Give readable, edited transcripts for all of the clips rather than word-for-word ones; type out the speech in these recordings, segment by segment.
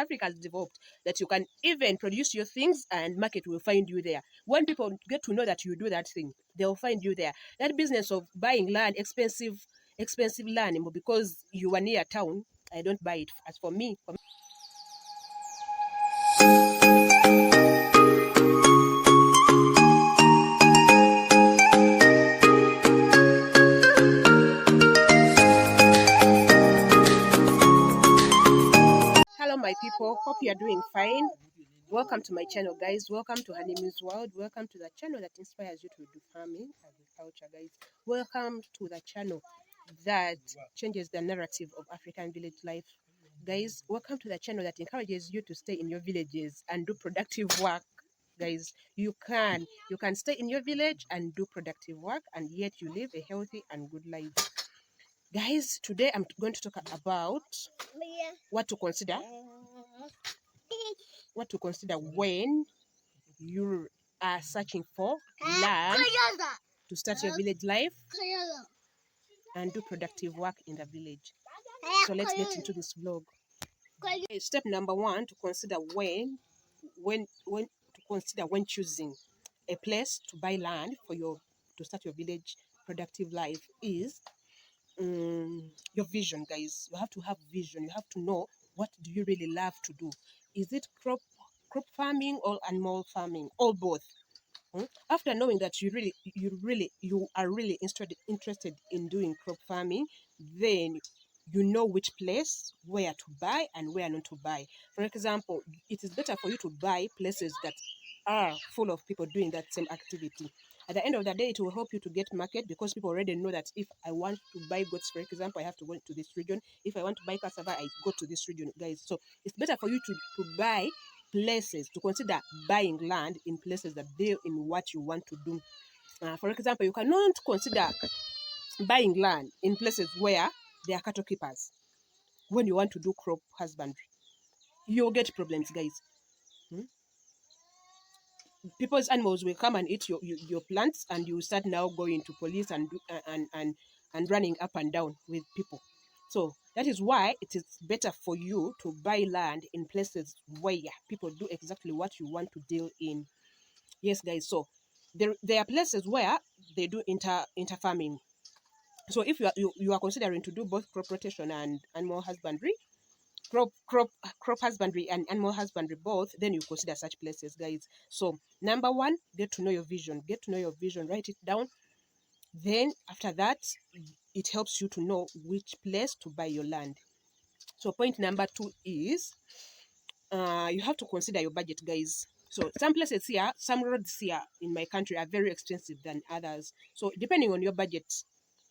Africa has developed that you can even produce your things and market will find you there. When people get to know that you do that thing, they'll find you there. That business of buying land, expensive land, because you are near town, I don't buy it. As for me, hello my people, hope you are doing fine. Welcome to my channel, guys. Welcome to Honeymoon's World. Welcome to the channel that inspires you to do farming, agriculture, guys. Welcome to the channel that changes the narrative of African village life, guys. Welcome to the channel that encourages you to stay in your villages and do productive work, guys. You can stay in your village and do productive work, and yet you live a healthy and good life, guys. Today I'm going to talk about what to consider when you are searching for land to start your village life and do productive work in the village. So let's get into this vlog. Okay, step number one to consider when choosing a place to buy land for to start your village productive life is your vision, guys. You have to have vision. You have to know, what do you really love to do? Is it crop farming or animal farming, or both? After knowing that you are really interested in doing crop farming, then you know which place where to buy and where not to buy. For example, it is better for you to buy places that are full of people doing that same activity. At the end of the day, it will help you to get market, because people already know that if I want to buy goats, for example, I have to go to this region. If I want to buy cassava, I go to this region, guys. So it's better for you to buy places, to consider buying land in places that deal in what you want to do. For example, you cannot consider buying land in places where there are cattle keepers when you want to do crop husbandry. You'll get problems, guys. People's animals will come and eat your plants, and you start now going to police and running up and down with people. So that is why it is better for you to buy land in places where people do exactly what you want to deal in. Yes, guys. So there are places where they do inter farming. So if you are considering to do both crop rotation and animal husbandry, crop husbandry and animal husbandry both, then you consider such places, guys. So number one, get to know your vision. Write it down. Then after that, it helps you to know which place to buy your land. So point number two is you have to consider your budget, guys. So some places here, some roads here in my country are very expensive than others. So depending on your budget,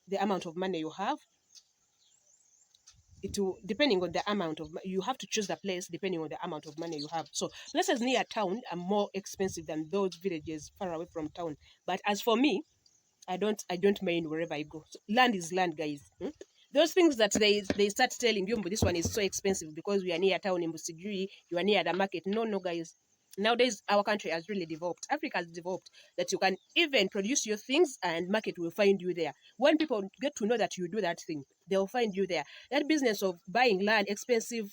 the amount of money you have, depending on the amount of, you have to choose the place depending on the amount of money you have. So places near town are more expensive than those villages far away from town. But as for me, I don't mind wherever I go. So land is land, guys. Those things that they start telling you, this one is so expensive because we are near town in Busigiri, you are near the market. No, guys. Nowadays, our country has really developed. Africa has developed that you can even produce your things and market will find you there. When people get to know that you do that thing, they'll find you there. That business of buying land, expensive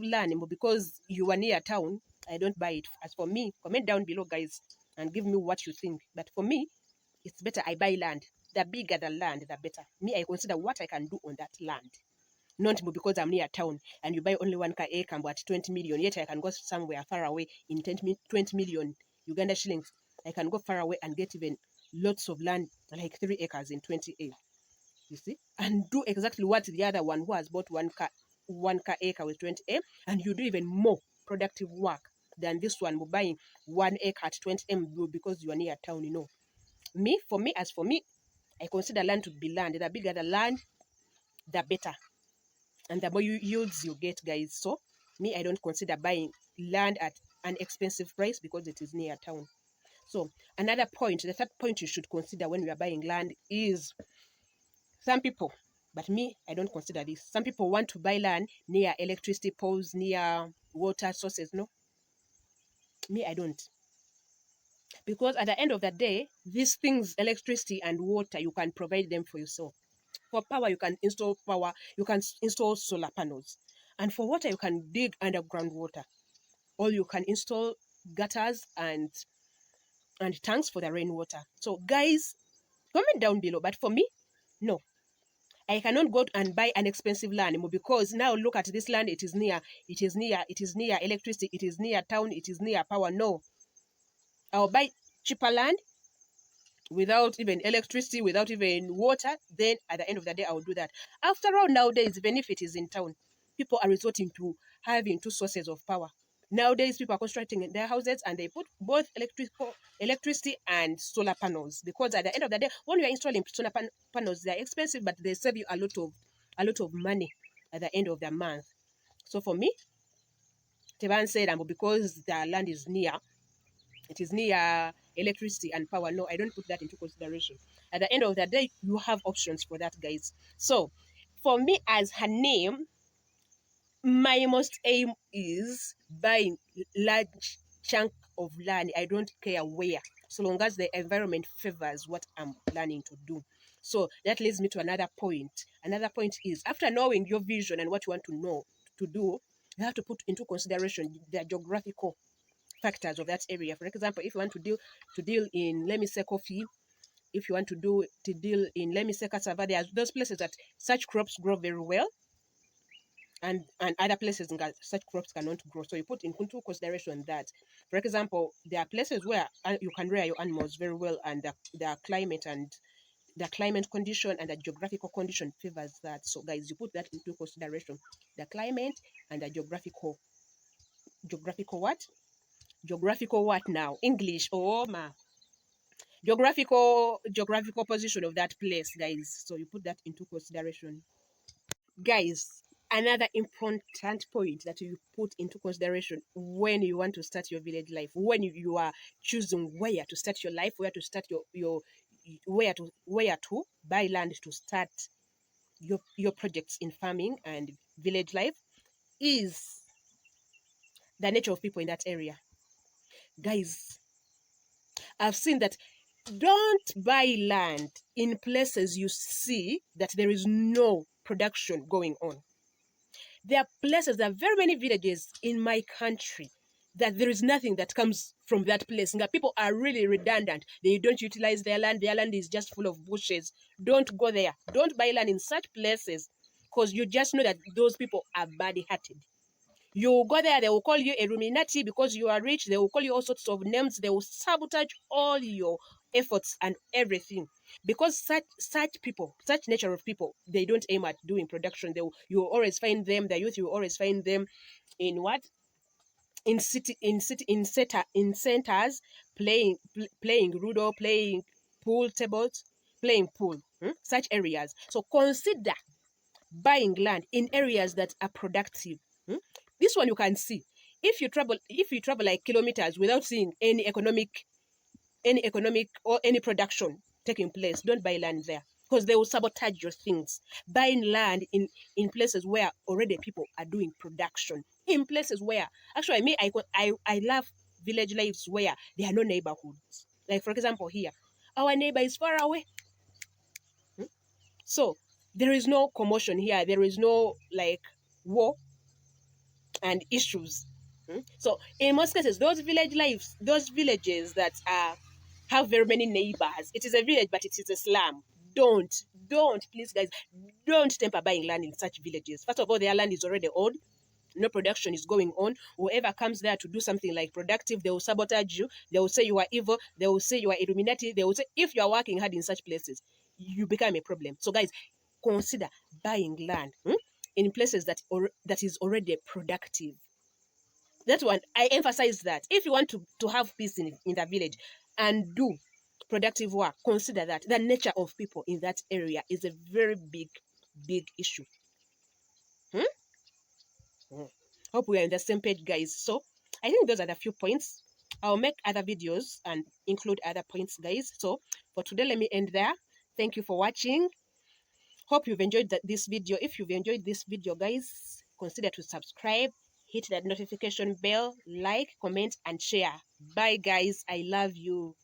land, because you are near town, I don't buy it. As for me, comment down below, guys, and give me what you think. But for me, it's better I buy land. The bigger the land, the better. Me, I consider what I can do on that land. Not because I'm near town and you buy only 1 acre at 20 million, yet I can go somewhere far away in 20 million Uganda shillings. I can go far away and get even lots of land, like 3 acres in 20A. You see? And do exactly what the other one who has bought 1 acre with 20A, and you do even more productive work than this one buying 1 acre at 20M because you are near town, As for me, I consider land to be land. The bigger the land, the better. And the more yields you get, guys. So me, I don't consider buying land at an expensive price because it is near town. So another point, the third point you should consider when you are buying land is, some people, but me, I don't consider this. Some people want to buy land near electricity poles, near water sources. No, me, I don't. Because at the end of the day, these things, electricity and water, you can provide them for yourself. For power, you can install solar panels. And for water, you can dig underground water, or you can install gutters and tanks for the rainwater. So guys, comment down below. But for me, no, I cannot go and buy an expensive land because now look at this land. It is near electricity. It is near town. It is near power. No, I'll buy cheaper land without even electricity, without even water. Then at the end of the day, I will do that. After all, nowadays, even if it is in town, people are resorting to having two sources of power. Nowadays, people are constructing their houses and they put both electricity and solar panels, because at the end of the day, when you are installing solar panels, they are expensive, but they save you a lot of money at the end of the month. So for me, Tevan said, because the land is near, it is near electricity and power. No, I don't put that into consideration. At the end of the day, you have options for that, guys. So for me, as her name, my most aim is buying large chunk of land. I don't care where, so long as the environment favors what I'm planning to do. So that leads me to another point. Another point is, after knowing your vision and what you want to do, you have to put into consideration the geographical factors of that area. For example, if you want to deal in, let me say, coffee, if you want to deal in, let me say, cassava, there are those places that such crops grow very well, and other places such crops cannot grow. So you put into consideration that, for example, there are places where you can rear your animals very well, and the climate condition and the geographical condition favors that. So guys, you put that into consideration: the climate and the geographical what? Geographical what now? English. Oh ma. Geographical position of that place, guys. So you put that into consideration. Guys, another important point that you put into consideration when you want to start your village life, when you are choosing where to start your life, where to start your where to buy land to start your projects in farming and village life, is the nature of people in that area. Guys, I've seen that don't buy land in places you see that there is no production going on. There are places, there are very many villages in my country that there is nothing that comes from that place. And people are really redundant. They don't utilize their land. Their land is just full of bushes. Don't go there. Don't buy land in such places, because you just know that those people are bad-hearted. You go there, they will call you a Illuminati because you are rich. They will call you all sorts of names. They will sabotage all your efforts and everything, because such people, such nature of people, they don't aim at doing production. You will always find them, the youth, you will always find them in what? In centers, playing Ludo, playing pool tables, playing pool. Such areas. So consider buying land in areas that are productive. This one you can see. If you travel like kilometers without seeing any economic or any production taking place, don't buy land there, because they will sabotage your things. Buying land in places where already people are doing production, in places where, actually, me, I love village lives where there are no neighborhoods. Like, for example, here, our neighbor is far away. So there is no commotion here. There is no like war and issues. So in most cases, those villages that have very many neighbors, it is a village, but it is a slum. Don't, please, guys, don't temper buying land in such villages. First of all, their land is already old. No production is going on. Whoever comes there to do something like productive, they will sabotage you. They will say you are evil. They will say you are Illuminati. They will say, if you are working hard in such places, you become a problem. So guys, consider buying land in places that is already productive. That one, I emphasize that. If you want to have peace in the village and do productive work, consider that the nature of people in that area is a very big issue. Hope we are on the same page, guys. So I think those are the few points. I'll make other videos and include other points, guys. So for today, let me end there. Thank you for watching. Hope you've enjoyed this video. If you've enjoyed this video, guys, consider to subscribe, hit that notification bell, like, comment, and share. Bye, guys. I love you.